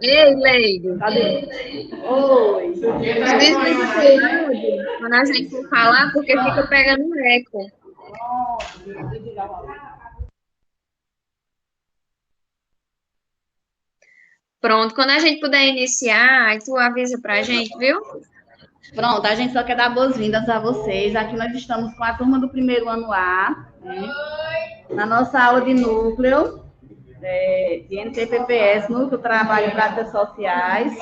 Ei, Leide, Cadê? Oi. desliga seu áudio quando a gente for falar, porque fica pegando eco. Pronto, quando a gente puder iniciar, aí tu avisa pra gente, viu? Pronto, a gente só quer dar boas-vindas a vocês. Aqui nós estamos com a turma do primeiro ano A, né? Na nossa aula de núcleo, de NTPPS, Núcleo Trabalho e Práticas Sociais.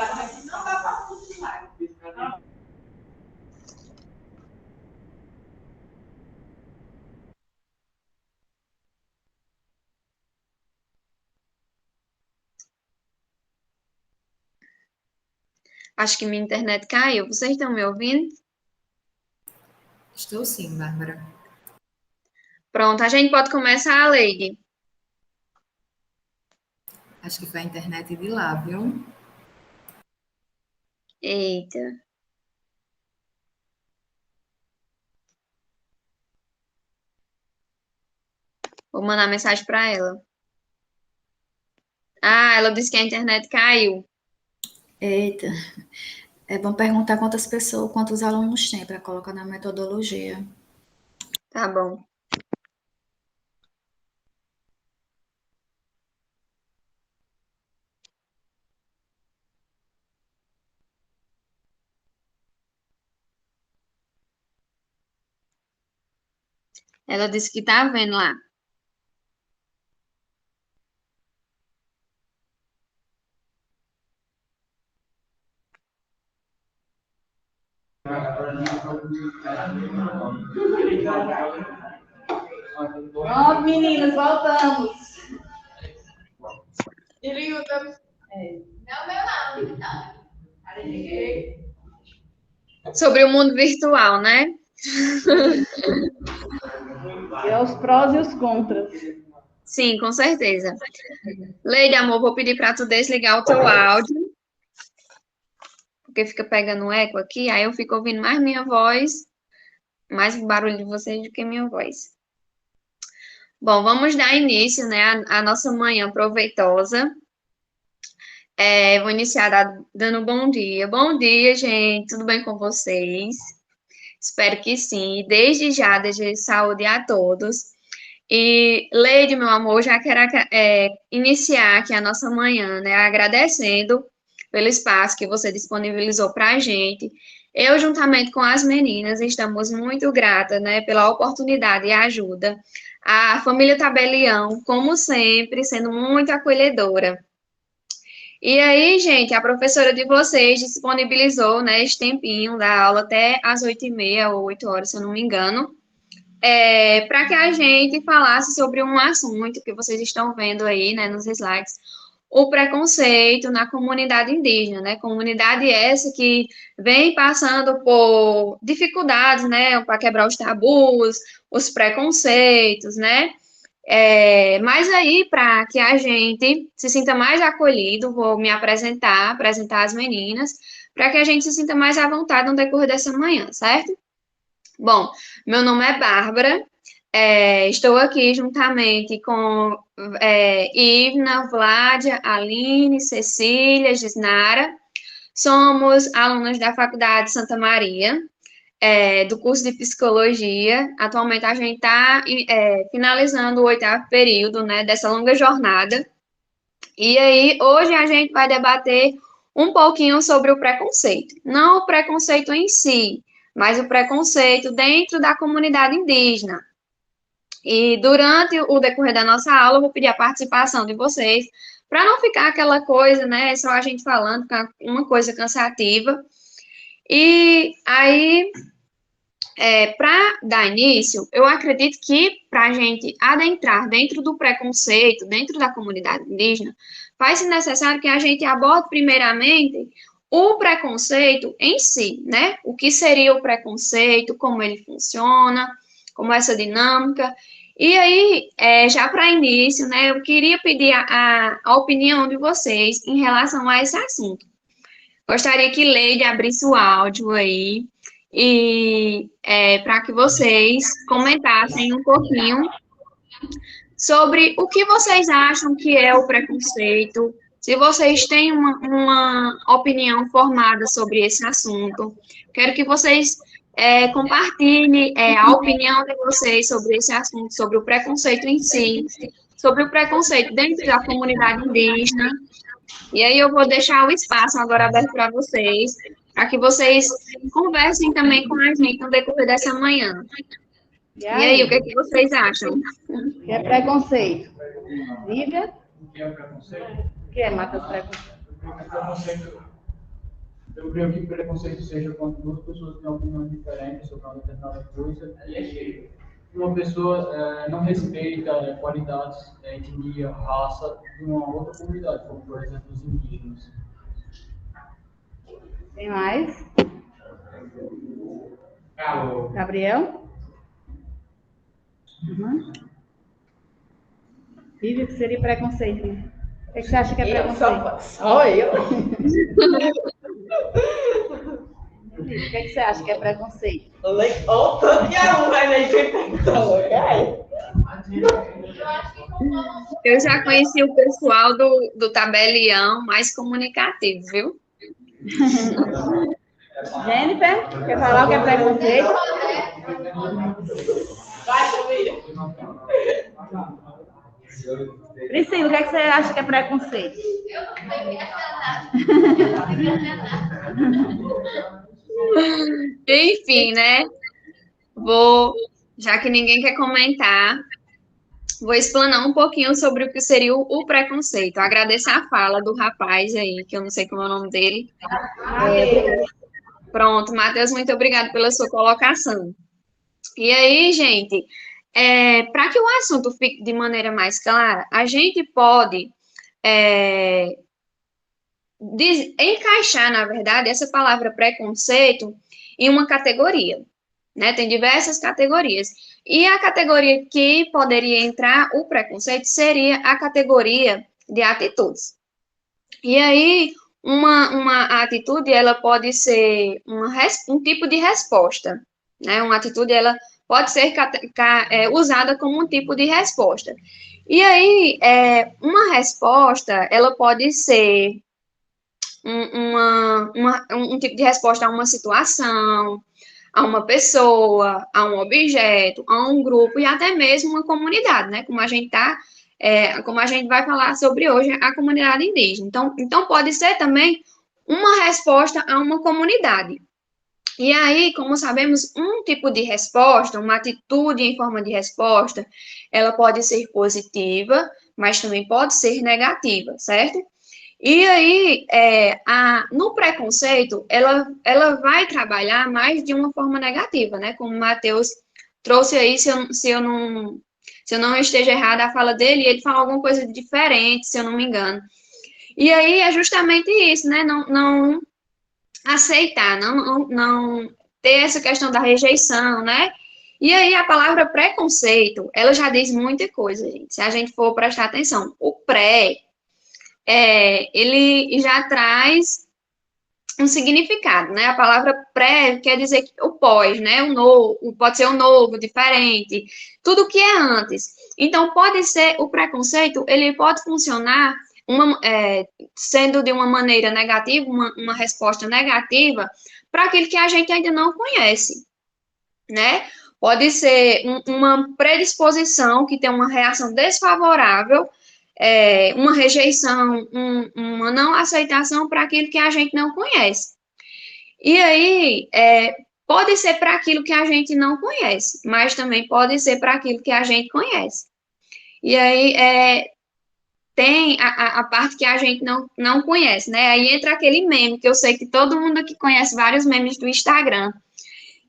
Acho que minha internet caiu. Vocês estão me ouvindo? Estou sim, Bárbara. Pronto, a gente pode começar, Leide. Acho que foi a internet de lá, viu? Eita. Vou mandar mensagem para ela. Ah, ela disse que a internet caiu. Eita, é bom perguntar quantas pessoas, quantos alunos tem para colocar na metodologia. Tá bom. Ela disse que tá vendo lá. Pronto, meninas, voltamos. Sobre o mundo virtual, né? E os prós e os contras. Sim, com certeza. Leide, amor, vou pedir para tu desligar o teu áudio, porque fica pegando eco aqui, aí eu fico ouvindo mais minha voz, mais o barulho de vocês do que minha voz. Bom, vamos dar início, né, à nossa manhã proveitosa. Vou iniciar dando bom dia. Bom dia, gente. Tudo bem com vocês? Espero que sim. Desde já, desejo saúde a todos. E, Leide, meu amor, já quero iniciar aqui a nossa manhã, né? Agradecendo pelo espaço que você disponibilizou para a gente. Eu, juntamente com as meninas, estamos muito gratas, né, pela oportunidade e ajuda. A família Tabelião, como sempre, sendo muito acolhedora. E aí, gente, a professora de vocês disponibilizou, né, esse tempinho da aula até às 8h30 ou 8 horas, se eu não me engano, para que a gente falasse sobre um assunto que vocês estão vendo aí, né, nos slides, o preconceito na comunidade indígena, né, comunidade essa que vem passando por dificuldades, né, para quebrar os tabus, os preconceitos, né, mas aí, para que a gente se sinta mais acolhido, vou me apresentar as meninas, para que a gente se sinta mais à vontade no decorrer dessa manhã, certo? Bom, meu nome é Bárbara, estou aqui juntamente com Ivna, Vládia, Aline, Cecília, Gisnara, somos alunas da Faculdade Santa Maria, do curso de psicologia. Atualmente a gente está finalizando o 8º período, né, dessa longa jornada. E aí, hoje a gente vai debater um pouquinho sobre o preconceito. Não o preconceito em si, mas o preconceito dentro da comunidade indígena. E durante o decorrer da nossa aula, eu vou pedir a participação de vocês, para não ficar aquela coisa, né, só a gente falando, ficar uma coisa cansativa. E aí, para dar início, eu acredito que para a gente adentrar dentro do preconceito, dentro da comunidade indígena, faz-se necessário que a gente aborde primeiramente o preconceito em si, né? O que seria o preconceito, como ele funciona, como essa dinâmica. E aí, já para início, né, eu queria pedir a opinião de vocês em relação a esse assunto. Gostaria que Leide abrisse o áudio aí e para que vocês comentassem um pouquinho sobre o que vocês acham que é o preconceito, Se vocês têm uma opinião formada sobre esse assunto, quero que vocês compartilhem a opinião de vocês sobre esse assunto, sobre o preconceito em si, sobre o preconceito dentro da comunidade indígena. E aí eu vou deixar o espaço agora aberto para vocês, para que vocês conversem também com a gente no decorrer dessa manhã. E aí, o que é que vocês acham? O que é preconceito? Lívia? O que é preconceito? O que é, Matheus, preconceito? Preconceito, eu creio que preconceito seja quando duas pessoas têm opiniões diferentes sobre uma determinada coisa e uma pessoa não respeita qualidades, etnia, raça de uma outra comunidade, como por exemplo os indígenas. Tem mais? Alô. Gabriel? Uhum. Lívia, o que seria preconceito? O que você acha que é preconceito? Só eu? O que você acha que é preconceito? Olha tanto que é um, vai nem Eu já conheci o pessoal do tabelião mais comunicativo, viu? Jennifer, quer falar o que é preconceito? Vai, família. Priscila, o que você acha que é preconceito? Enfim, né? Já que ninguém quer comentar, vou explanar um pouquinho sobre o que seria o preconceito. Agradeço a fala do rapaz aí, que eu não sei como é o nome dele. Pronto, Matheus, muito obrigado pela sua colocação. E aí, gente, para que o assunto fique de maneira mais clara, a gente pode encaixar, na verdade, essa palavra preconceito em uma categoria, né? Tem diversas categorias. E a categoria que poderia entrar o preconceito seria a categoria de atitudes. E aí, uma atitude, ela pode ser um tipo de resposta, né? Uma atitude, ela pode ser usada como um tipo de resposta. E aí, uma resposta, ela pode ser um tipo de resposta a uma situação, a uma pessoa, a um objeto, a um grupo e até mesmo uma comunidade, né? Como a gente vai falar sobre hoje, a comunidade indígena. Então pode ser também uma resposta a uma comunidade. E aí, como sabemos, um tipo de resposta, uma atitude em forma de resposta, ela pode ser positiva, mas também pode ser negativa, certo? E aí, no preconceito, ela vai trabalhar mais de uma forma negativa, né? Como o Matheus trouxe aí, se eu não esteja errada a fala dele, ele fala alguma coisa diferente, se eu não me engano. E aí é justamente isso, né? Não aceitar, não ter essa questão da rejeição, né? E aí a palavra preconceito, ela já diz muita coisa, gente. Se a gente for prestar atenção, o pré, ele já traz um significado, né? A palavra pré quer dizer o pós, né? O novo, pode ser o novo, diferente, tudo que é antes. Então, pode ser, o preconceito, ele pode funcionar sendo de uma maneira negativa, uma resposta negativa, para aquilo que a gente ainda não conhece, né? Pode ser uma predisposição que tem uma reação desfavorável, uma rejeição, uma não aceitação para aquilo que a gente não conhece. E aí, pode ser para aquilo que a gente não conhece, mas também pode ser para aquilo que a gente conhece. E aí, tem a parte que a gente não conhece, né? Aí entra aquele meme, que eu sei que todo mundo aqui conhece vários memes do Instagram,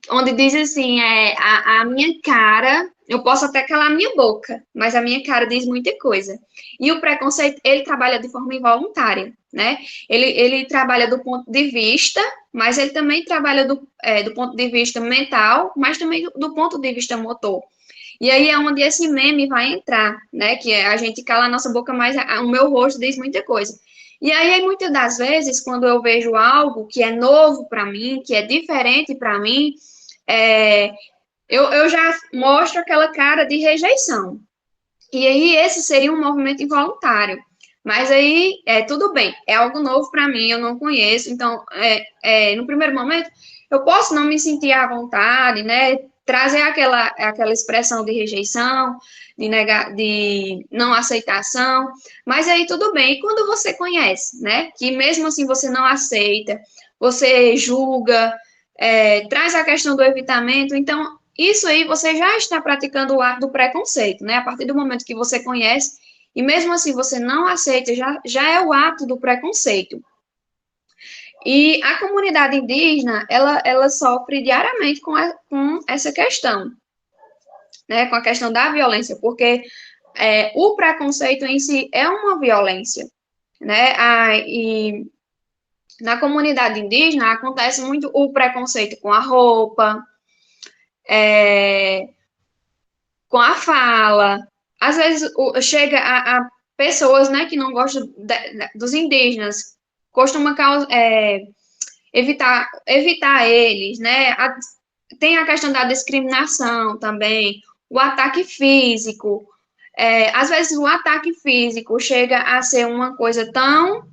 onde diz assim, a minha cara, eu posso até calar a minha boca, mas a minha cara diz muita coisa. E o preconceito, ele trabalha de forma involuntária, né? Ele trabalha do ponto de vista, mas ele também trabalha do ponto de vista mental, mas também do ponto de vista motor. E aí é onde esse meme vai entrar, né? Que a gente cala a nossa boca, mas o meu rosto diz muita coisa. E aí, muitas das vezes, quando eu vejo algo que é novo para mim, que é diferente para mim, eu já mostro aquela cara de rejeição. E aí, esse seria um movimento involuntário. Mas aí, tudo bem, é algo novo para mim, eu não conheço, então, no primeiro momento, eu posso não me sentir à vontade, né? Trazer aquela expressão de rejeição, de não aceitação, mas aí tudo bem. E quando você conhece, né? Que mesmo assim você não aceita, você julga, traz a questão do evitamento, então, isso aí você já está praticando o ato do preconceito, né? A partir do momento que você conhece e mesmo assim você não aceita, já é o ato do preconceito. E a comunidade indígena, ela sofre diariamente com essa questão, né? Com a questão da violência, porque o preconceito em si é uma violência, né? E na comunidade indígena acontece muito o preconceito com a roupa, com a fala. Às vezes chega a pessoas, né, que não gostam dos indígenas, costuma evitar eles, né? Tem a questão da discriminação também, o ataque físico. Às vezes o ataque físico chega a ser uma coisa tão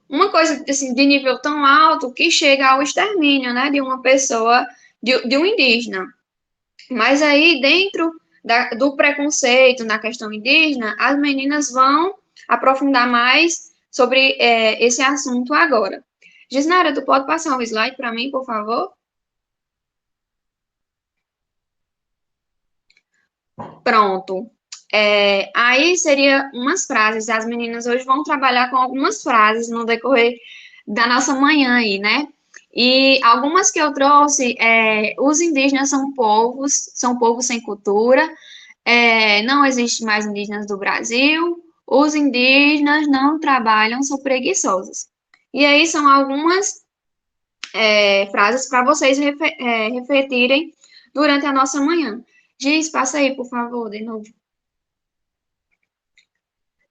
uma coisa assim, de nível tão alto que chega ao extermínio, né, de uma pessoa, de um indígena. Mas aí, dentro do preconceito na questão indígena, as meninas vão aprofundar mais sobre esse assunto agora. Gisnara, tu pode passar um slide para mim, por favor? Pronto. Aí seria umas frases. As meninas hoje vão trabalhar com algumas frases no decorrer da nossa manhã aí, né? E algumas que eu trouxe, os indígenas são povos sem cultura, não existe mais indígenas do Brasil, os indígenas não trabalham, são preguiçosos. E aí são algumas frases para vocês refletirem durante a nossa manhã. Giz, passa aí, por favor, de novo.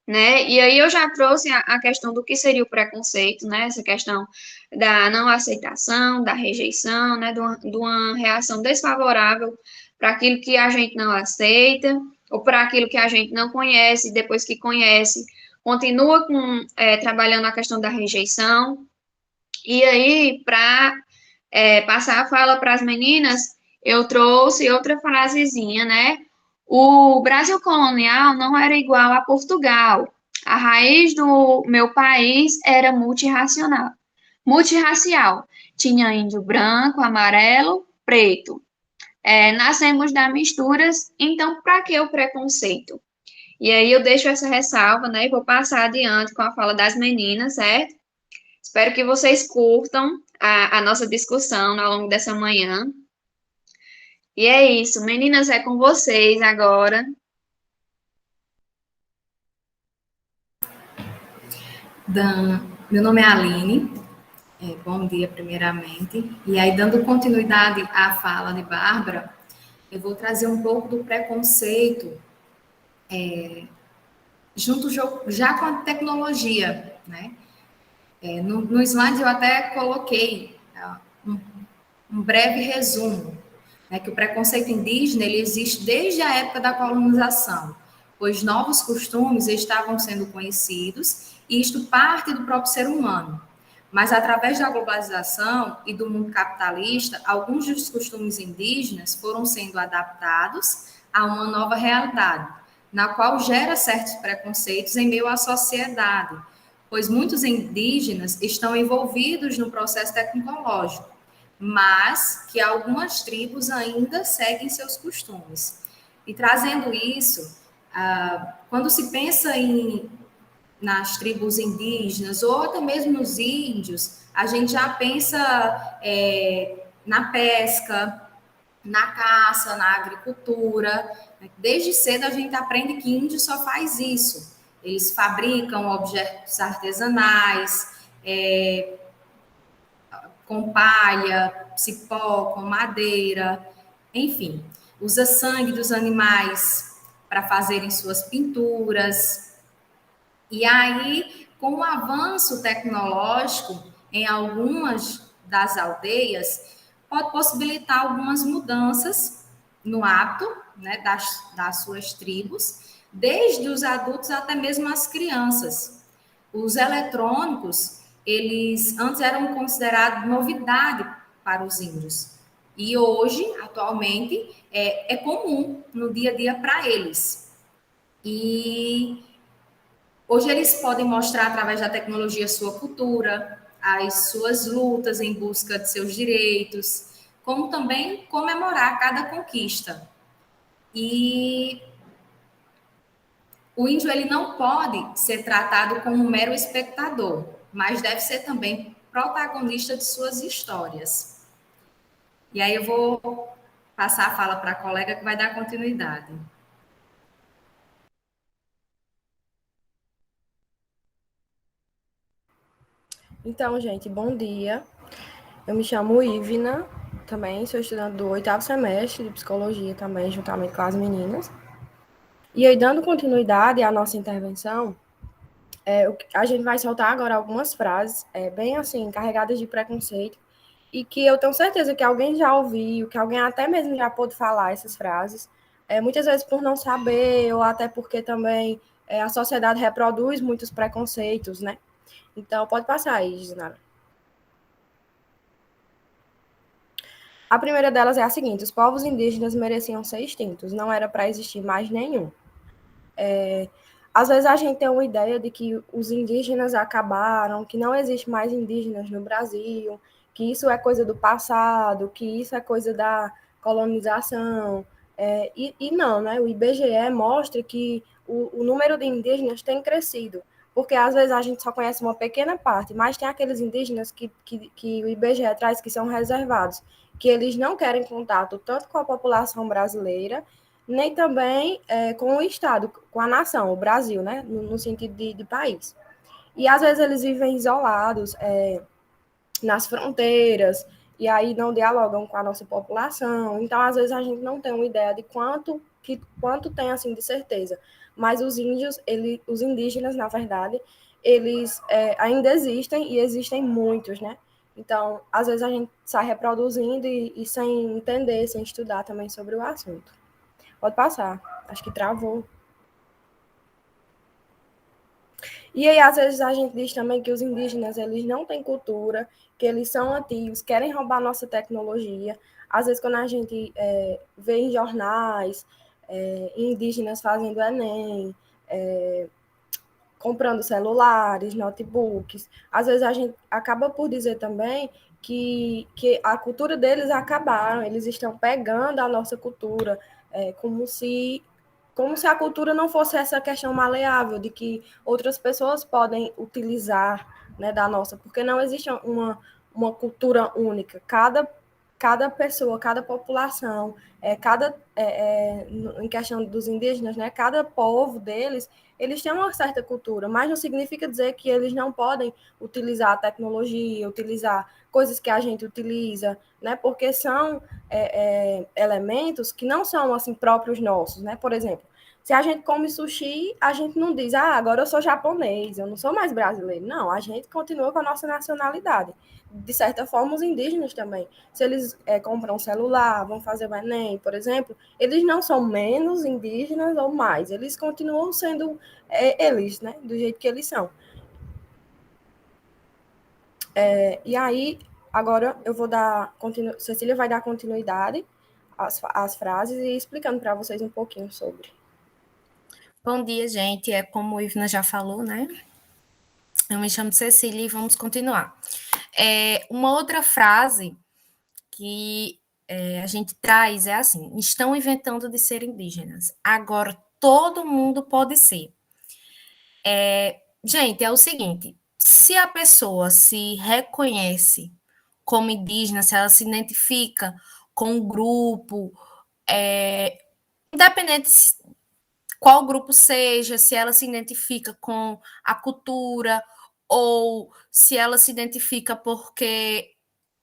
Né? E aí eu já trouxe a questão do que seria o preconceito, né? Essa questão da não aceitação, da rejeição, né? De uma reação desfavorável para aquilo que a gente não aceita, ou para aquilo que a gente não conhece, depois que conhece, continua trabalhando a questão da rejeição. E aí, para passar a fala para as meninas, eu trouxe outra frasezinha, né? O Brasil colonial não era igual a Portugal. A raiz do meu país era multirracial. Tinha índio branco, amarelo, preto. Nascemos das misturas, então para que o preconceito? E aí eu deixo essa ressalva, né? E vou passar adiante com a fala das meninas, certo? Espero que vocês curtam a nossa discussão ao longo dessa manhã. E é isso, meninas, é com vocês agora. Meu nome é Aline, bom dia primeiramente. E aí, dando continuidade à fala de Bárbara, eu vou trazer um pouco do preconceito junto já com a tecnologia, né? No slide eu até coloquei um breve resumo, né, que o preconceito indígena ele existe desde a época da colonização, pois novos costumes estavam sendo conhecidos e isto parte do próprio ser humano. Mas através da globalização e do mundo capitalista, alguns dos costumes indígenas foram sendo adaptados a uma nova realidade, na qual gera certos preconceitos em meio à sociedade, pois muitos indígenas estão envolvidos no processo tecnológico, mas que algumas tribos ainda seguem seus costumes. E trazendo isso, quando se pensa nas tribos indígenas, ou até mesmo nos índios, a gente já pensa na pesca, na caça, na agricultura. Desde cedo a gente aprende que índio só faz isso. Eles fabricam objetos artesanais, com palha, cipó, com madeira, enfim, usa sangue dos animais para fazerem suas pinturas. E aí, com o avanço tecnológico em algumas das aldeias, pode possibilitar algumas mudanças no hábito, né, das suas tribos, desde os adultos até mesmo as crianças. Os eletrônicos, eles antes eram considerados novidade para os índios. E hoje, atualmente, é comum no dia a dia para eles. E hoje eles podem mostrar através da tecnologia sua cultura, as suas lutas em busca de seus direitos, como também comemorar cada conquista. E o índio ele não pode ser tratado como um mero espectador, mas deve ser também protagonista de suas histórias. E aí eu vou passar a fala para a colega que vai dar continuidade. Então, gente, bom dia. Eu me chamo Ivna, também sou estudante do 8º semestre de psicologia também, juntamente com as meninas. E aí, dando continuidade à nossa intervenção, a gente vai soltar agora algumas frases, bem assim, carregadas de preconceito, e que eu tenho certeza que alguém já ouviu, que alguém até mesmo já pôde falar essas frases, muitas vezes por não saber, ou até porque também a sociedade reproduz muitos preconceitos, né? Então, pode passar aí, Gisnara. A primeira delas é a seguinte: os povos indígenas mereciam ser extintos, não era para existir mais nenhum. Às vezes a gente tem uma ideia de que os indígenas acabaram, que não existe mais indígenas no Brasil, que isso é coisa do passado, que isso é coisa da colonização. E não, né? O IBGE mostra que o número de indígenas tem crescido, porque às vezes a gente só conhece uma pequena parte, mas tem aqueles indígenas que o IBGE traz que são reservados, que eles não querem contato tanto com a população brasileira, nem também com o Estado, com a nação, o Brasil, né, no sentido de país. E às vezes eles vivem isolados nas fronteiras, e aí não dialogam com a nossa população. Então, às vezes, a gente não tem uma ideia de quanto tem, assim, de certeza. Mas os índios, os indígenas, na verdade, eles ainda existem, e existem muitos, né? Então, às vezes, a gente sai reproduzindo e sem entender, sem estudar também sobre o assunto. Pode passar. Acho que travou. E aí, às vezes, a gente diz também que os indígenas, eles não têm cultura, que eles são antigos, querem roubar nossa tecnologia. Às vezes, quando a gente vê em jornais, indígenas fazendo Enem, comprando celulares, notebooks, às vezes a gente acaba por dizer também que a cultura deles acabaram, eles estão pegando a nossa cultura, como se a cultura não fosse essa questão maleável de que outras pessoas podem utilizar, né, da nossa, porque não existe uma cultura única. Cada pessoa, cada população, em questão dos indígenas, né, cada povo deles, eles têm uma certa cultura, mas não significa dizer que eles não podem utilizar a tecnologia, utilizar coisas que a gente utiliza, né, porque são elementos que não são assim próprios nossos, né? Por exemplo, se a gente come sushi, a gente não diz, agora eu sou japonês, eu não sou mais brasileiro. Não, a gente continua com a nossa nacionalidade. De certa forma, os indígenas também. Se eles compram um celular, vão fazer o Enem, por exemplo, eles não são menos indígenas ou mais, eles continuam sendo eles, né, do jeito que eles são. E aí, agora eu vou dar, Cecília vai dar continuidade às frases e explicando para vocês um pouquinho sobre. Bom dia, gente. É como o Ivna já falou, né? Eu me chamo Cecília e vamos continuar. Uma outra frase que a gente traz é assim: estão inventando de ser indígenas. Agora todo mundo pode ser. Gente, é o seguinte: se a pessoa se reconhece como indígena, se ela se identifica com um grupo, independente qual grupo seja, se ela se identifica com a cultura ou se ela se identifica porque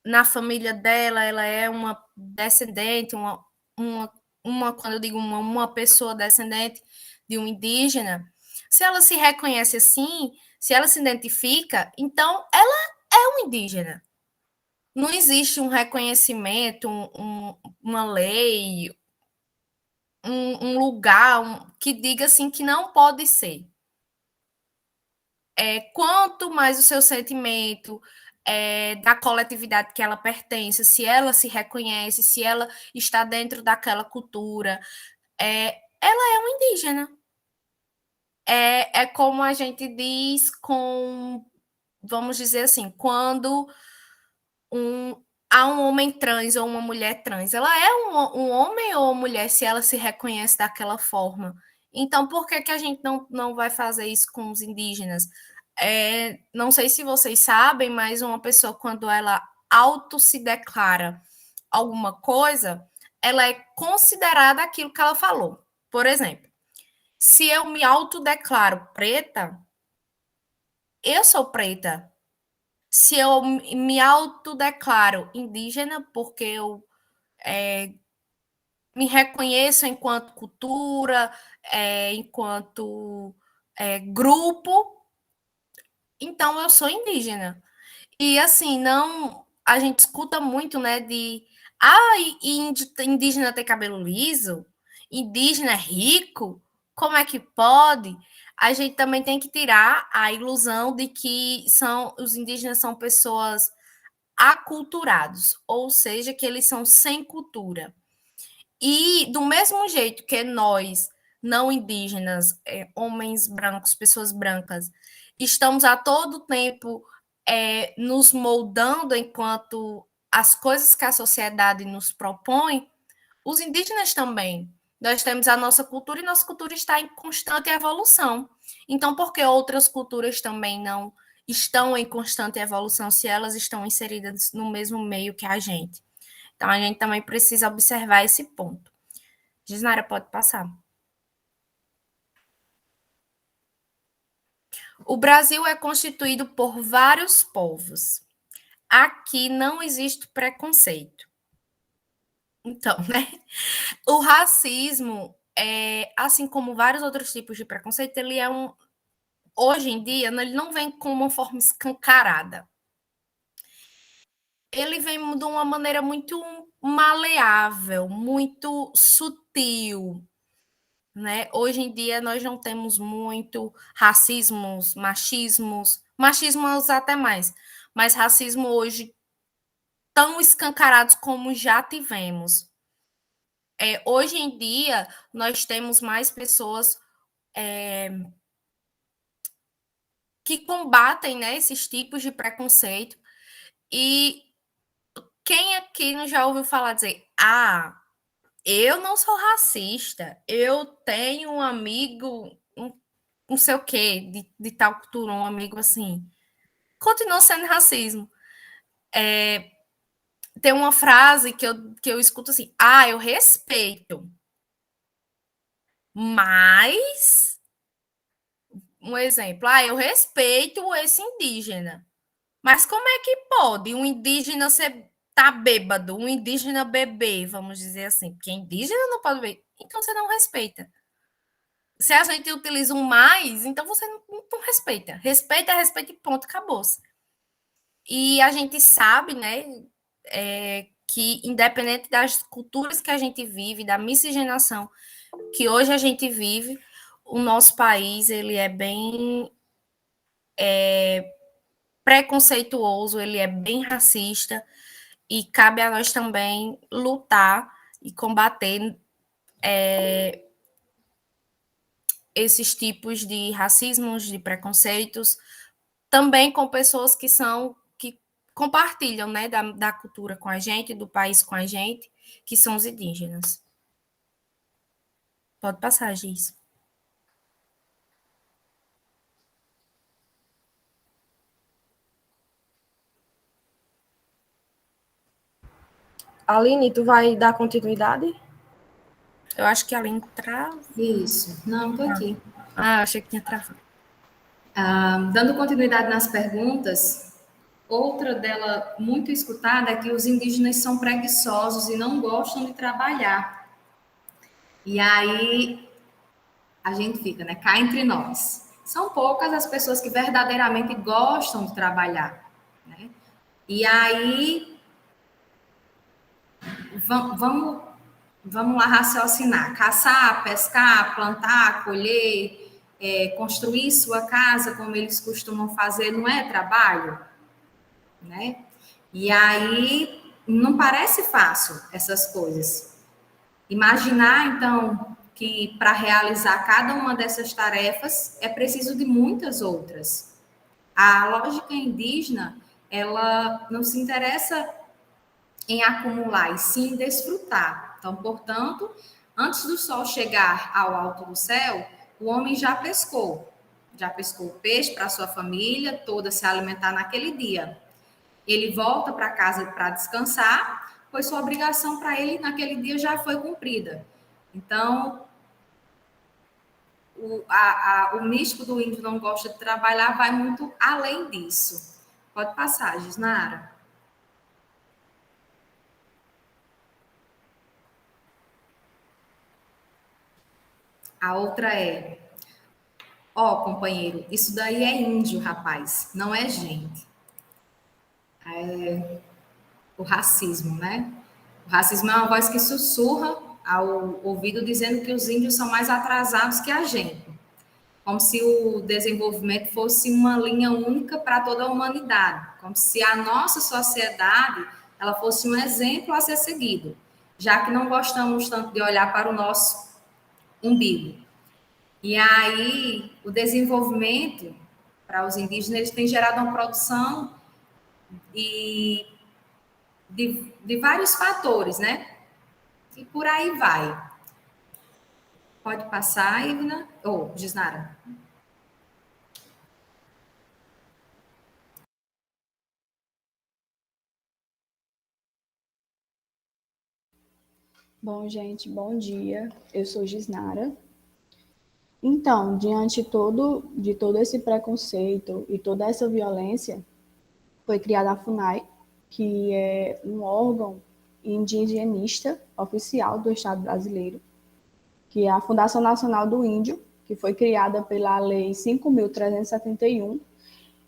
na família dela ela é uma descendente, quando eu digo uma pessoa descendente de um indígena, se ela se reconhece assim, se ela se identifica, então ela é um indígena. Não existe um reconhecimento, uma lei, um lugar que diga assim que não pode ser. Quanto mais o seu sentimento da coletividade que ela pertence, se ela se reconhece, se ela está dentro daquela cultura, ela é uma indígena. É como a gente diz vamos dizer assim, quando há um homem trans ou uma mulher trans, ela é um homem ou uma mulher se ela se reconhece daquela forma. Então, por que a gente não vai fazer isso com os indígenas? Não sei se vocês sabem, mas uma pessoa, quando ela auto se declara alguma coisa, ela é considerada aquilo que ela falou. Por exemplo, se eu me autodeclaro preta, eu sou preta. Se eu me autodeclaro indígena, porque eu me reconheço enquanto cultura, enquanto grupo, então eu sou indígena. E assim, não, a gente escuta muito, né, indígena tem cabelo liso, indígena é rico, como é que pode? A gente também tem que tirar a ilusão de que os indígenas são pessoas aculturados, ou seja, que eles são sem cultura. E do mesmo jeito que nós, não indígenas, homens brancos, pessoas brancas, estamos a todo tempo nos moldando enquanto as coisas que a sociedade nos propõe, os indígenas também. Nós temos a nossa cultura e nossa cultura está em constante evolução. Então, por que outras culturas também não estão em constante evolução se elas estão inseridas no mesmo meio que a gente? Então, a gente também precisa observar esse ponto. Gisnara, pode passar. O Brasil é constituído por vários povos. Aqui não existe preconceito. Então, né? O racismo, assim como vários outros tipos de preconceito, ele é hoje em dia, ele não vem com uma forma escancarada. Ele vem de uma maneira muito maleável, muito sutil, né? Hoje em dia nós não temos muito racismos, machismos até mais, mas racismo hoje tão escancarados como já tivemos. Hoje em dia nós temos mais pessoas que combatem, né, esses tipos de preconceito. E quem aqui não já ouviu falar dizer, eu não sou racista, eu tenho um amigo, não sei o quê, de tal cultura, um amigo assim. Continua sendo racismo. Tem uma frase que eu escuto assim, eu respeito, mas um exemplo, eu respeito esse indígena, mas como é que pode um indígena tá bêbado, um indígena beber, vamos dizer assim, porque indígena não pode beber, então você não respeita. Se a gente utiliza um mais, então você não respeita. Respeita e ponto, acabou-se. E a gente sabe, né, que independente das culturas que a gente vive, da miscigenação que hoje a gente vive, o nosso país ele é bem preconceituoso, ele é bem racista, e cabe a nós também lutar e combater esses tipos de racismos, de preconceitos, também com pessoas que compartilham, né, da cultura com a gente, do país com a gente, que são os indígenas. Pode passar, Giz. Aline, tu vai dar continuidade? Eu acho que a Aline trava. Isso. Não, estou aqui. Achei que tinha travado. Dando continuidade nas perguntas, outra dela muito escutada é que os indígenas são preguiçosos e não gostam de trabalhar. E aí a gente fica, né? Cá entre nós. São poucas as pessoas que verdadeiramente gostam de trabalhar, né? E aí vamos vamos lá raciocinar, caçar, pescar, plantar, colher, construir sua casa, como eles costumam fazer, não é trabalho, né? E aí, não parece fácil essas coisas. Imaginar, então, que para realizar cada uma dessas tarefas é preciso de muitas outras. A lógica indígena, ela não se interessa em acumular, e sim em desfrutar. Então, portanto, antes do sol chegar ao alto do céu, o homem já pescou peixe para sua família toda se alimentar naquele dia. Ele volta para casa para descansar, pois sua obrigação para ele naquele dia já foi cumprida. Então, o místico do índio não gosta de trabalhar vai muito além disso. Pode passar, Gisnara. A outra é, companheiro, isso daí é índio, rapaz, não é gente. O racismo, né? O racismo é uma voz que sussurra ao ouvido dizendo que os índios são mais atrasados que a gente. Como se o desenvolvimento fosse uma linha única para toda a humanidade. Como se a nossa sociedade ela fosse um exemplo a ser seguido, já que não gostamos tanto de olhar para o nosso umbigo. E aí, o desenvolvimento para os indígenas, eles têm gerado uma produção de vários fatores, né? E por aí vai. Pode passar, Ivna? Gisnara. Bom, gente, bom dia. Eu sou Gisnara. Então, diante de todo esse preconceito e toda essa violência, foi criada a FUNAI, que é um órgão indigenista oficial do Estado brasileiro, que é a Fundação Nacional do Índio, que foi criada pela Lei 5.371,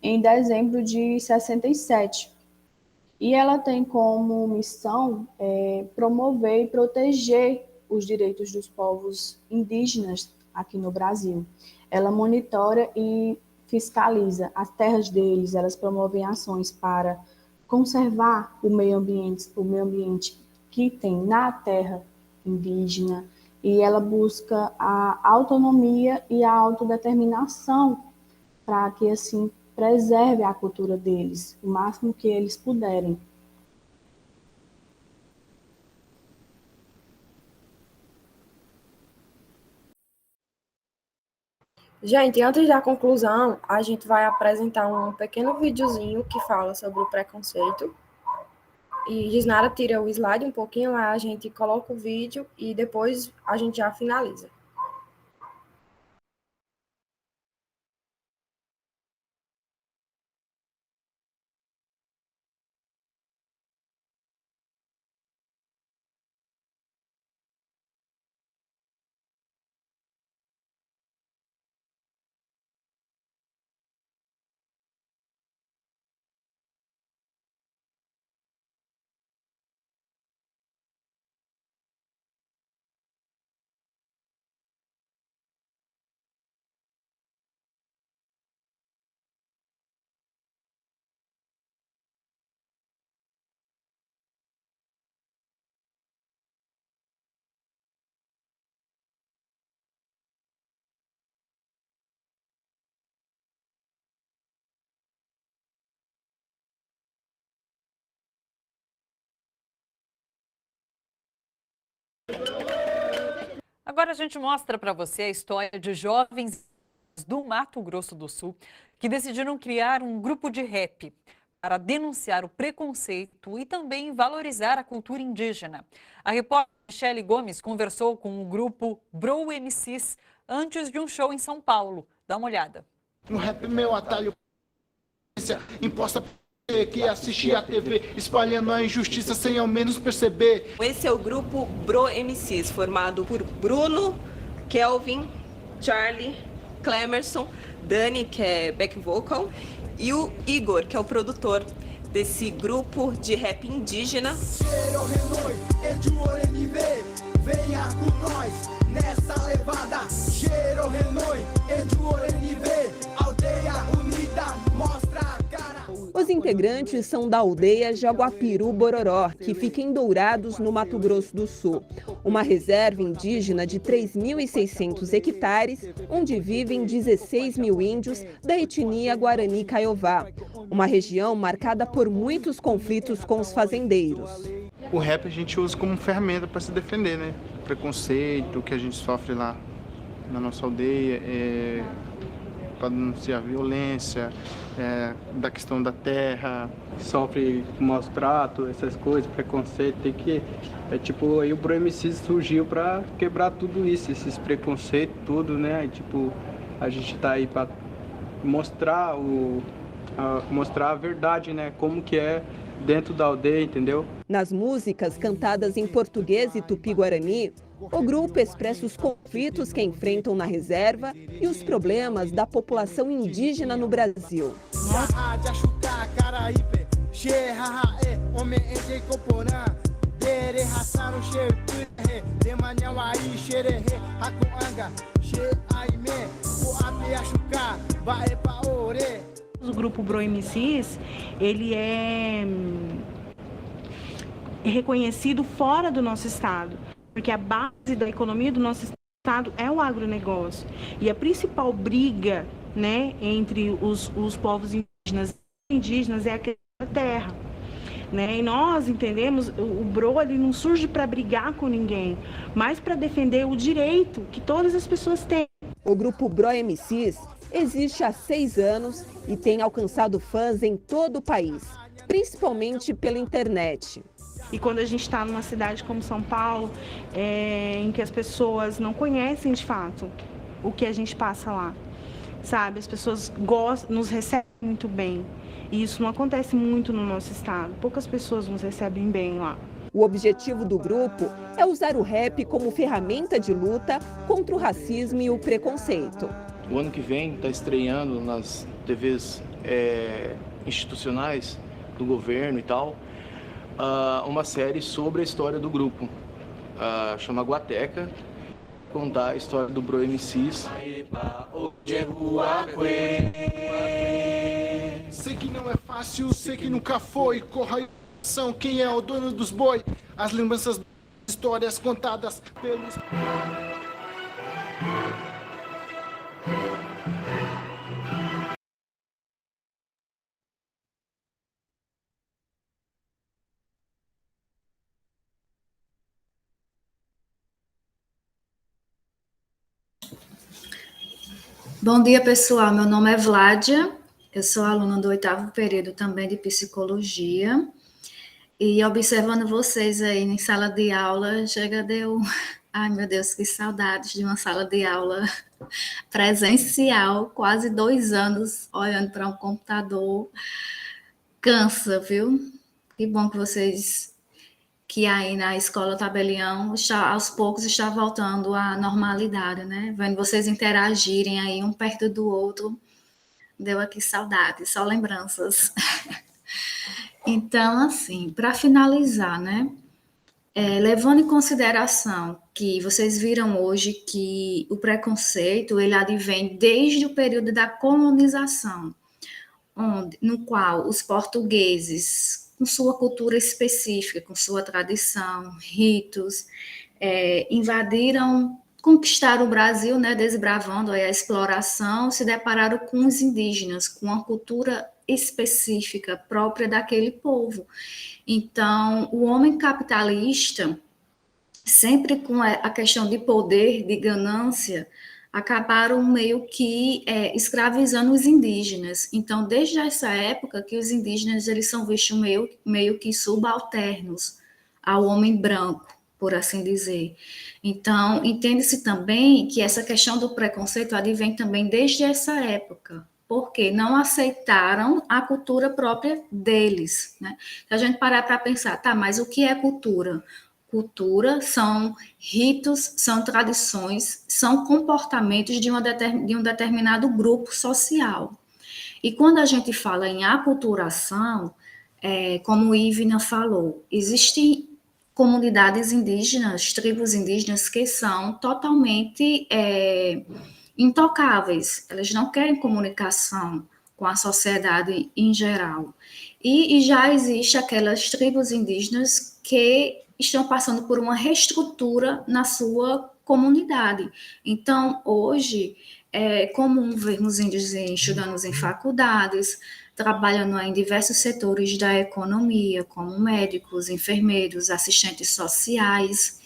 em dezembro de 67. E ela tem como missão promover e proteger os direitos dos povos indígenas aqui no Brasil. Ela monitora e fiscaliza as terras deles, elas promovem ações para conservar o meio ambiente que tem na terra indígena, e ela busca a autonomia e a autodeterminação para que, assim, preserve a cultura deles, o máximo que eles puderem. Gente, antes da conclusão, a gente vai apresentar um pequeno videozinho que fala sobre o preconceito. E Gisnara tira o slide um pouquinho, aí a gente coloca o vídeo e depois a gente já finaliza. Agora a gente mostra para você a história de jovens do Mato Grosso do Sul que decidiram criar um grupo de rap para denunciar o preconceito e também valorizar a cultura indígena. A repórter Michele Gomes conversou com o grupo Bro MCs antes de um show em São Paulo. Dá uma olhada. No rap meu atalho imposta que assistir a TV, espalhando a injustiça sem ao menos perceber. Esse é o grupo Bro MCs, formado por Bruno, Kelvin, Charlie, Clemerson, Dani, que é back vocal, e o Igor, que é o produtor desse grupo de rap indígena. venha com nós nessa levada. Cheiro renoi, NV, aldeia unida, mostra a cara. Os integrantes são da aldeia Jaguapiru Bororó, que fica em Dourados, no Mato Grosso do Sul. Uma reserva indígena de 3.600 hectares, onde vivem 16 mil índios da etnia Guarani Kaiowá. Uma região marcada por muitos conflitos com os fazendeiros. O rap a gente usa como ferramenta para se defender, né? O preconceito que a gente sofre lá na nossa aldeia, para denunciar a violência, da questão da terra. Sofre maus tratos, essas coisas, preconceito, tem que... aí o Bro MC surgiu para quebrar tudo isso, esses preconceitos, tudo, né? Aí, a gente tá aí para mostrar a verdade, né? Como que é dentro da aldeia, entendeu? Nas músicas cantadas em português e tupi-guarani, o grupo expressa os conflitos que enfrentam na reserva e os problemas da população indígena no Brasil. O grupo Bro MCs, ele é reconhecido fora do nosso estado, porque a base da economia do nosso estado é o agronegócio. E a principal briga, né, entre os povos indígenas é a questão da terra. Né? E nós entendemos, o Bro ele não surge para brigar com ninguém, mas para defender o direito que todas as pessoas têm. O grupo Bro MCs existe há 6 anos e tem alcançado fãs em todo o país, principalmente pela internet. E quando a gente está numa cidade como São Paulo, em que as pessoas não conhecem de fato o que a gente passa lá, sabe? As pessoas nos recebem muito bem. E isso não acontece muito no nosso estado. Poucas pessoas nos recebem bem lá. O objetivo do grupo é usar o rap como ferramenta de luta contra o racismo e o preconceito. O ano que vem está estreando nas TVs institucionais do governo e tal, uma série sobre a história do grupo, chama Guateca, contar a história do Bro MCs. Sei que não é fácil, sei que nunca foi, corra são quem é o dono dos boi, as lembranças, histórias contadas pelos... Bom dia, pessoal. Meu nome é Vládia, eu sou aluna do 8º período também de psicologia, e observando vocês aí em sala de aula, deu... Ai, meu Deus, que saudades de uma sala de aula presencial, quase 2 anos olhando para um computador, cansa, viu? Que bom que vocês... que aí na escola Tabelião, aos poucos está voltando à normalidade, né? Vendo vocês interagirem aí um perto do outro, deu aqui saudade, só lembranças. Então, assim, para finalizar, né? Levando em consideração que vocês viram hoje que o preconceito, ele advém desde o período da colonização, no qual os portugueses, com sua cultura específica, com sua tradição, ritos, conquistaram o Brasil, né, desbravando aí a exploração, se depararam com os indígenas, com uma cultura específica própria daquele povo. Então, o homem capitalista, sempre com a questão de poder, de ganância, acabaram meio que escravizando os indígenas. Então, desde essa época que os indígenas eles são vistos meio que subalternos ao homem branco, por assim dizer. Então, entende-se também que essa questão do preconceito advém também desde essa época, porque não aceitaram a cultura própria deles, né? Se a gente parar para pensar, tá, mas o que é cultura? Cultura são ritos, são tradições, são comportamentos de um determinado grupo social. E quando a gente fala em aculturação, como o Ivna falou, existem comunidades indígenas, tribos indígenas que são totalmente intocáveis, elas não querem comunicação com a sociedade em geral. E já existe aquelas tribos indígenas que estão passando por uma reestrutura na sua comunidade. Então, hoje, é comum vermos índios estudando em faculdades, trabalhando em diversos setores da economia, como médicos, enfermeiros, assistentes sociais,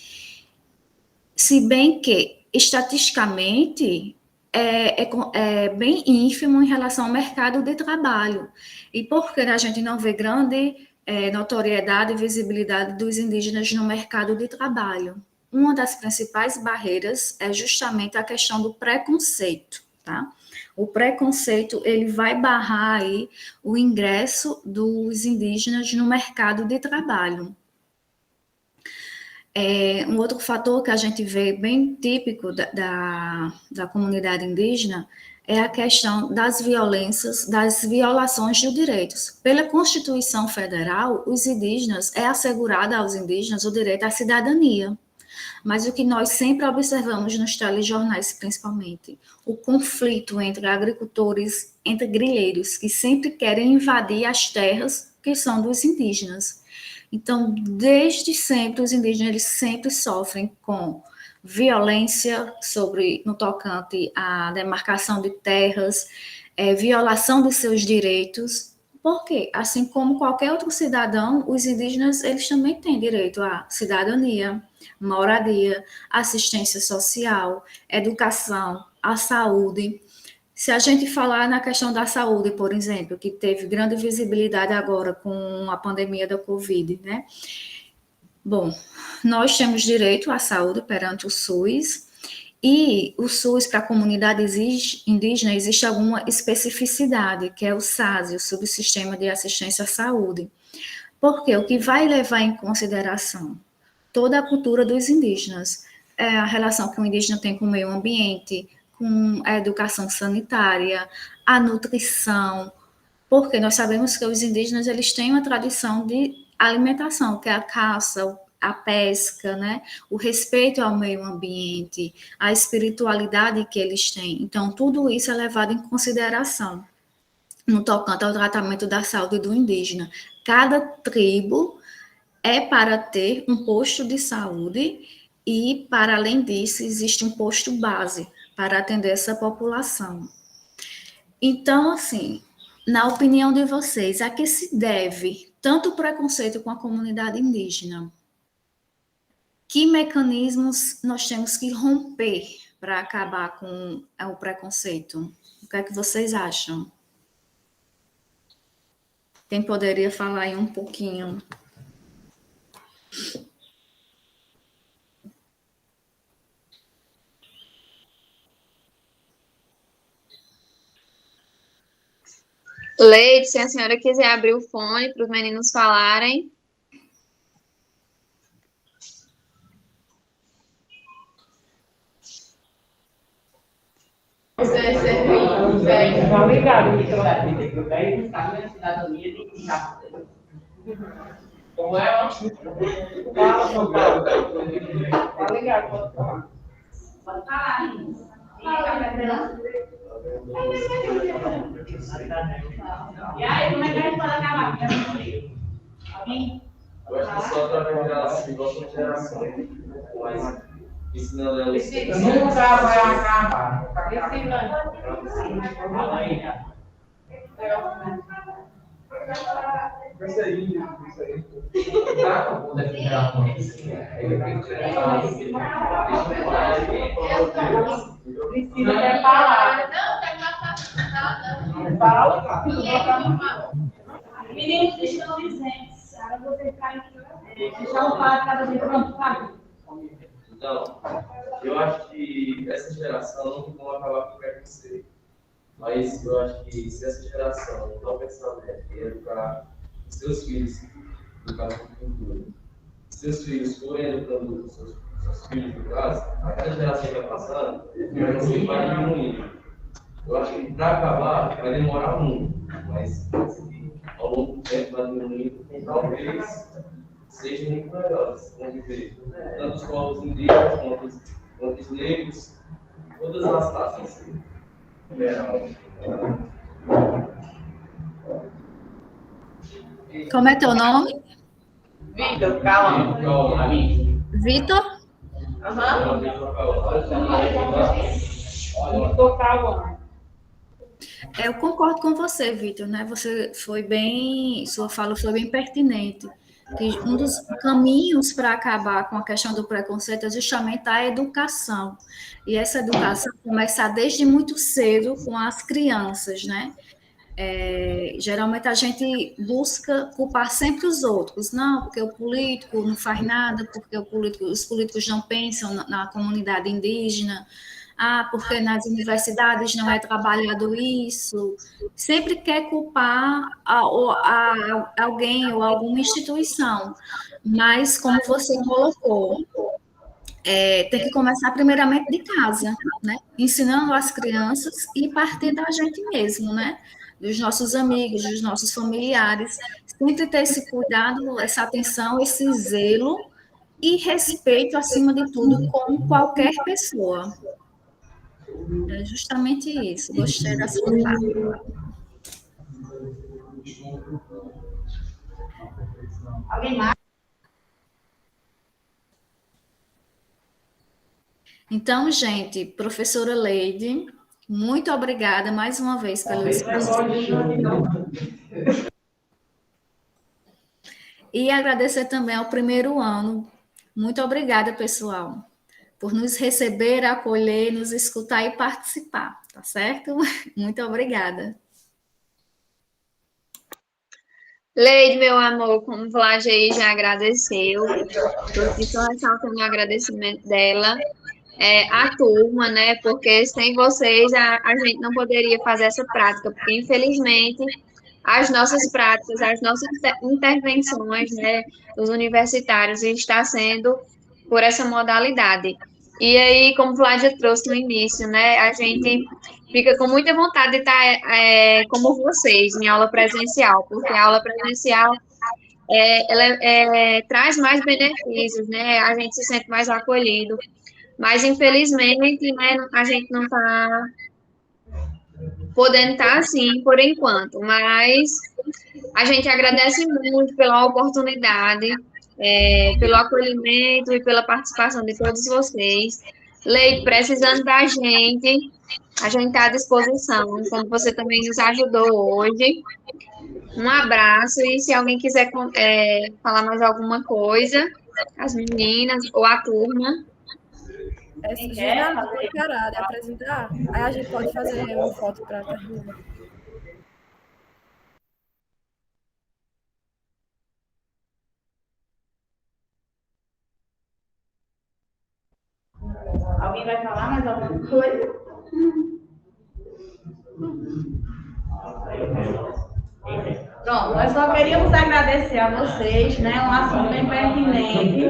se bem que, estatisticamente, é bem ínfimo em relação ao mercado de trabalho. E por que a gente não vê grande notoriedade e visibilidade dos indígenas no mercado de trabalho? Uma das principais barreiras é justamente a questão do preconceito, tá? O preconceito, ele vai barrar aí o ingresso dos indígenas no mercado de trabalho. Um outro fator que a gente vê bem típico da comunidade indígena é a questão das violências, das violações de direitos. Pela Constituição Federal, os indígenas, é assegurado aos indígenas o direito à cidadania. Mas o que nós sempre observamos nos telejornais, principalmente, o conflito entre agricultores, entre grileiros, que sempre querem invadir as terras que são dos indígenas. Então, desde sempre, os indígenas eles sempre sofrem com violência no tocante à demarcação de terras, violação dos seus direitos. Por quê? Assim como qualquer outro cidadão, os indígenas eles também têm direito à cidadania, moradia, assistência social, educação, à saúde. Se a gente falar na questão da saúde, por exemplo, que teve grande visibilidade agora com a pandemia da Covid, né? Bom, nós temos direito à saúde perante o SUS, e o SUS para a comunidade indígena existe alguma especificidade, que é o SASI, o Subsistema de Assistência à Saúde. Porque o que vai levar em consideração toda a cultura dos indígenas, a relação que o indígena tem com o meio ambiente, com a educação sanitária, a nutrição, porque nós sabemos que os indígenas eles têm uma tradição de alimentação, que é a caça, a pesca, né? O respeito ao meio ambiente, a espiritualidade que eles têm. Então, tudo isso é levado em consideração no tocante ao tratamento da saúde do indígena. Cada tribo é para ter um posto de saúde e, para além disso, existe um posto base para atender essa população. Então, assim, na opinião de vocês, a que se deve tanto o preconceito com a comunidade indígena? Que mecanismos nós temos que romper para acabar com o preconceito? O que é que vocês acham? Quem poderia falar aí um pouquinho? Leide, se a senhora quiser abrir o fone para os meninos falarem. Como é? Pode falar, e aí, como é que a gente pode acabar? Alguém? Eu acho que só através da nossa geração, mas ensinando ela. Nunca vai acabar. Isso aí. Precisa preparar. Fala. Meninos estão dizendo, agora você cai. Deixa eu falar cada vez. Pronto, vai. Então, eu acho que essa geração não tem como acabar com o preconceito. Mas eu acho que se essa geração não pensar em educar os seus filhos, educar a cultura, se seus filhos forem educando os seus filhos em casa, a cada geração que vai passando, o preconceito vai diminuindo. Eu acho que para acabar vai demorar muito, mas ao longo do tempo vai diminuindo. Talvez sejam muito melhores. Vamos ver tanto os povos indígenas quanto os negros, todas as classes. Como é teu nome? Vitor, calma. Vitor? Vitor, calma. Eu concordo com você, Vitor, né? Você foi bem, sua fala foi bem pertinente. Que um dos caminhos para acabar com a questão do preconceito é justamente a educação. E essa educação começa desde muito cedo com as crianças, né? Geralmente a gente busca culpar sempre os outros, não, porque o político não faz nada, porque os políticos não pensam na comunidade indígena, porque nas universidades não é trabalhado isso, sempre quer culpar alguém ou alguma instituição, mas como você colocou, tem que começar primeiramente de casa, né? Ensinando as crianças e partir da gente mesmo, né? Dos nossos amigos, dos nossos familiares, sempre ter esse cuidado, essa atenção, esse zelo e respeito, acima de tudo, com qualquer pessoa. É justamente isso, gostei da sua fala. Alguém mais? Então, gente, professora Leide, muito obrigada mais uma vez pelo espaço. E agradecer também ao primeiro ano. Muito obrigada, pessoal, por nos receber, acolher, nos escutar e participar, tá certo? Muito obrigada. Leide, meu amor, como o Vlad aí já agradeceu, eu aqui só ressaltando o agradecimento dela. A turma, né? Porque sem vocês a gente não poderia fazer essa prática, porque infelizmente as nossas práticas, as nossas intervenções, né, dos universitários está sendo por essa modalidade. E aí, como o Vlad trouxe no início, né, a gente fica com muita vontade de estar como vocês em aula presencial, porque a aula presencial ela traz mais benefícios, né? A gente se sente mais acolhido. Mas, infelizmente, né, a gente não está podendo estar assim por enquanto. Mas a gente agradece muito pela oportunidade, pelo acolhimento e pela participação de todos vocês. Leite, precisando da gente, a gente está à disposição. Então, você também nos ajudou hoje. Um abraço e se alguém quiser falar mais alguma coisa, as meninas ou a turma. Já na parada, apresentar, aí a gente pode fazer uma foto para terminar. Alguém vai falar mais alguma coisa? Pronto, nós só queríamos agradecer a vocês, né? Um assunto bem pertinente.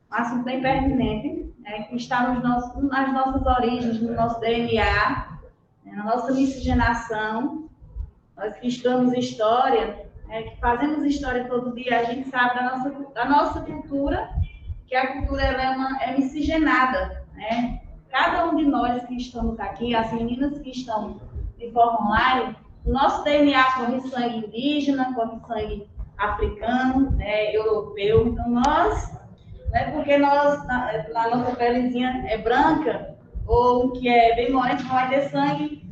Um assunto bem pertinente, né? Que está nas nossas origens, no nosso DNA, né? Na nossa miscigenação. Nós que estudamos história, que fazemos história todo dia, a gente sabe da nossa cultura, que a cultura ela é miscigenada, né? Cada um de nós que estamos aqui, as meninas que estão de forma online, o nosso DNA corre sangue indígena, corre sangue africano, né, europeu. Então, nós, não é porque a nossa pelezinha é branca, ou um que é bem moreno só vai ter sangue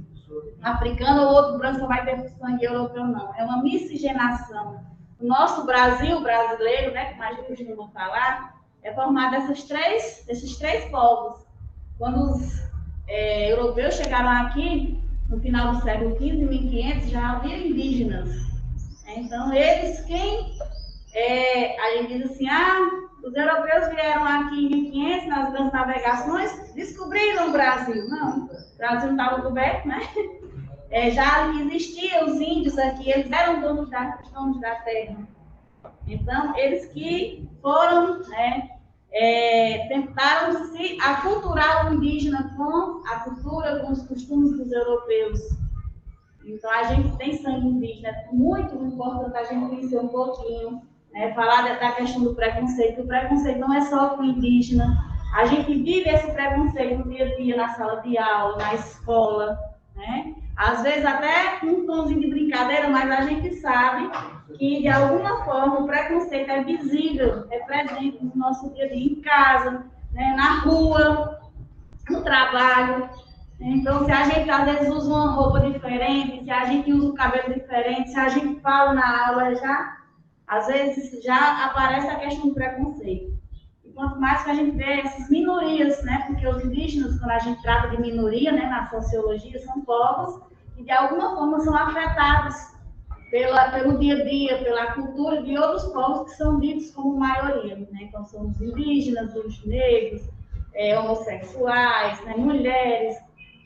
africano, ou outro branco só vai ter sangue europeu, não. É uma miscigenação. O nosso Brasil brasileiro, né, que mais costumam falar, é formado desses três povos. Quando os europeus chegaram aqui, no final do século XV, 1500, já havia indígenas. Então, eles, a gente diz assim, os europeus vieram aqui em 1500, nas grandes navegações, descobriram o Brasil. Não, o Brasil não estava coberto, né? Já existiam os índios aqui, eles eram donos da terra. Então, eles que foram, né, tentaram se aculturar o indígena com a cultura, com os costumes dos europeus. Então, a gente tem sangue indígena, é muito importante a gente conhecer um pouquinho, né? Falar da questão do preconceito. O preconceito não é só com o indígena, a gente vive esse preconceito no dia a dia, na sala de aula, na escola, né? Às vezes até com um tomzinho de brincadeira, mas a gente sabe que, de alguma forma, o preconceito é visível, é presente no nosso dia a dia, em casa, né? Na rua, no trabalho. Então, se a gente, às vezes, usa uma roupa diferente, se a gente usa um cabelo diferente, se a gente fala na aula, às vezes, já aparece a questão do preconceito. E quanto mais que a gente vê essas minorias, né? Porque os indígenas, quando a gente trata de minoria, né, na sociologia, são povos que, de alguma forma, são afetados pelo dia a dia, pela cultura de outros povos que são ditos como maioria, né? Então, são os indígenas, os negros, homossexuais, né, mulheres,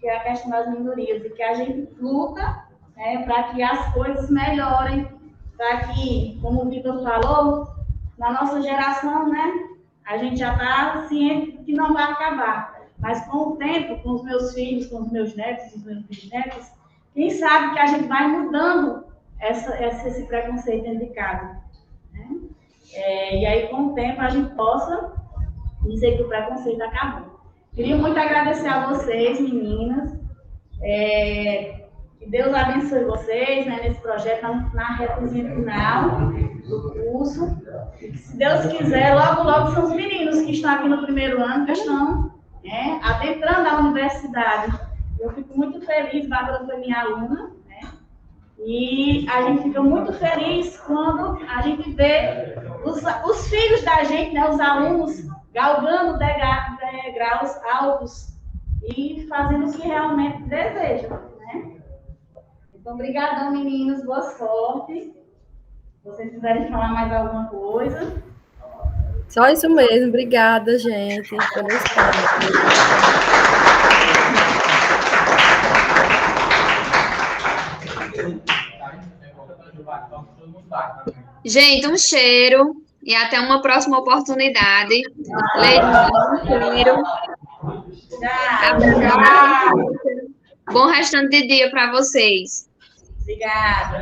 que é a questão das minorias, e que a gente luta, né, para que as coisas melhorem, para que, como o Vitor falou, na nossa geração, né, a gente já está ciente que não vai acabar. Mas com o tempo, com os meus filhos, com os meus netos, os meus bisnetos, quem sabe que a gente vai mudando esse preconceito dentro de casa, né? E aí, com o tempo, a gente possa dizer que o preconceito acabou. Queria muito agradecer a vocês, meninas. Que Deus abençoe vocês, né, nesse projeto, na retazinha final do curso. E que, se Deus quiser, logo, logo são os meninos que estão aqui no primeiro ano, que estão adentrando a universidade. Eu fico muito feliz, Bárbara foi minha aluna, né? E a gente fica muito feliz quando a gente vê os filhos da gente, né, os alunos, galgando degraus altos e fazendo o que realmente desejam, né? Então, obrigadão, meninos, boa sorte. Se vocês quiserem falar mais alguma coisa. Só isso mesmo, obrigada, gente, pelo espaço. Gente, um cheiro e até uma próxima oportunidade. Um cheiro. Bom restante de dia para vocês. Obrigada.